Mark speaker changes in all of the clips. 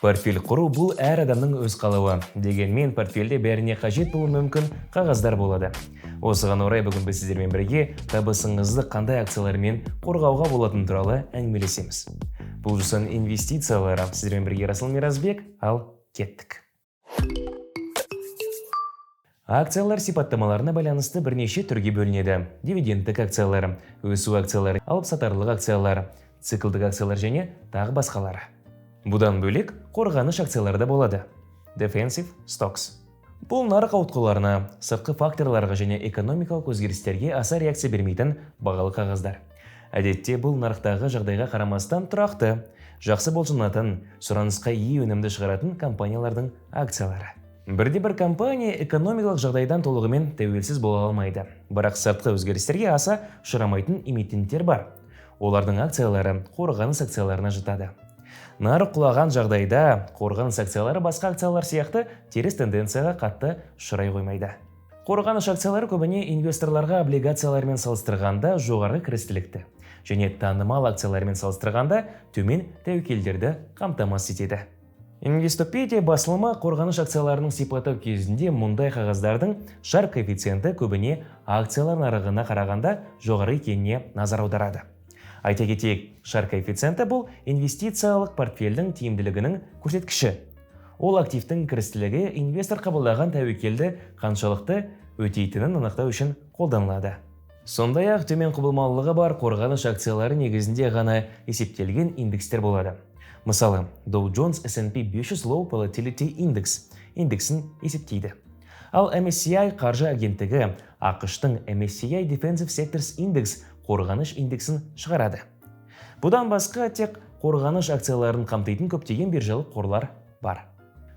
Speaker 1: Портфель құру бұл әр адамның өз қалауы. Дегенмен портфельде бәріне қажет болуы мүмкін қағаздар болады. Осыған орай бүгін біз сіздермен бірге табысыңызды қандай акциялармен қорғауға болатыны туралы әңгімелесеміз. Бұл Жусан инвестициялары. Сіздермен бірге Расыл Миразбек, ал кеттік. Акциялар сипаттамаларына байланысты бірнеше түрге бөлінеді. Дивидендтік акциялар, өсу акциялары, алып сатарлық акциялар, циклдік акциялар және тағы басқалары. Бұдан бөлек қорғаныш акциялары да болады. Defensive stocks. Бұл нарық ауытқуларына, сыртқы факторларға және экономикалық өзгерістерге аса реакция бермейтін бағалы қағаздар. Әдетте бұл нарықтағы жағдайға қарамастан тұрақты, жақсы болжанатын, сұранысқа ие өнімді шығаратын компаниялардың акциялары. Бірде-бір компания экономикалық жағдайдан толығымен тәуелсіз бола алмайды. Бірақ сыртқы өзгерістерге аса ұшырамайтын эмитенттер бар. Олардың акциялары қорғаныс акцияларына жатады. Нарық құлаған жағдайда қорғаныс акциялары басқа акциялар сияқты теріс тенденцияға қатты ұшырай қоймайды. Қорғаныс акциялары көбіне инвесторларға облигациялармен салыстырғанда жоғары кірістілікті және танымал акциялармен салыстырғанда төмен тәуекелдерді қамтамасыз етеді. Инвестопедия басылымы қорғаныш акцияларының сипаттау кезінде мұндай қағаздардың шар коэффициенті көбіне акциялар нарығына қарағанда жоғары екеніне назар аударады. Айта кетейік, шар коэффициенті бұл инвестициялық портфельдің тиімділігінің көрсеткіші. Ол активтің кірістілігі инвестор қабылдаған тәуекелді қаншалықты өтейтінін анықтау үшін қолданылады. Сондай-ақ төмен құбылмалылығы бар қорғаныш акциялары негізінде ғана есептелген индекстер болады. Мысалы, Dow Jones S&P 500 Low Volatility Index индексін есептейді. Ал MSCI қаржы агенттігі ақш-тың MSCI Defensive Sectors Index қорғаныш индексін шығарады. Бұдан басқа тек қорғаныш акцияларын қамтитын көптеген биржалық қорлар бар.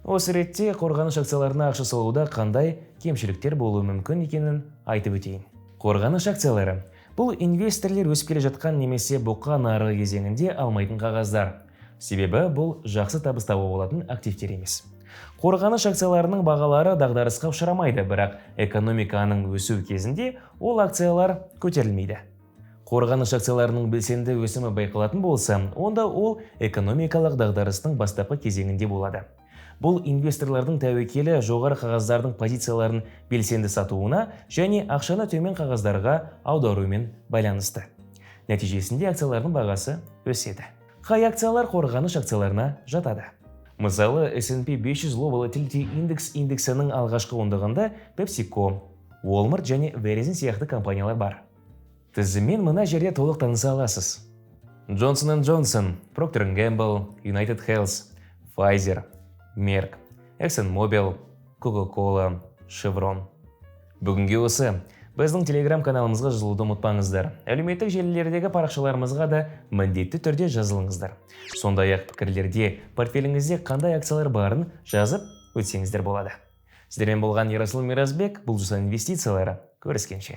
Speaker 1: Осы ретте қорғаныш акцияларына ақша салуда қандай кемшіліктер болуы мүмкін екенін айтып өтейін. Қорғаныш акциялары бұл инвесторлер өсіп келе жатқан немесе бұқа нарығы кезеңінде алмайтын қағаздар. Себебі бұл жақсы табыс табуға болатын активтер емес. Қорғаныш акцияларының бағалары дағдарысқа ұшырамайды, бірақ экономиканың өсу кезінде ол акциялар көтерілмейді. Қорғаныш акцияларының белсенді өсімі байқалатын болса, онда ол экономикалық дағдарыстың бастапқы кезеңінде болады. Бұл инвесторлардың тәуекелі жоғары қағаздардың позицияларын белсенді сатуына және ақшаны төмен қағаздарға аударумен байланысты. Нәтижесінде акциялардың бағасы өседі. Қай акциялар қорғаныш акцияларына жатады? Мысалы, S&P 500 Low Volatility Index индексінің алғашқы ондығында PepsiCo, Walmart және Verizon сияқты компаниялар бар. Тізіммен мына жерде толық таныса аласыз. Johnson & Johnson, Procter & Gamble, United Health, Pfizer, Merck, ExxonMobil, Coca-Cola, Chevron. Бүгінге осы. Біздің Telegram каналымызға жазылуды ұмытпаңыздар. Әлеуметтік желілердегі парақшаларымызға да міндетті түрде жазылыңыздар. Сондай-ақ пікірлерде портфеліңізде қандай акциялар барын жазып өтсеңіздер болады. Сіздермен болған Расыл Миразбек, бұл Жусан инвестициялары. Көріскенше.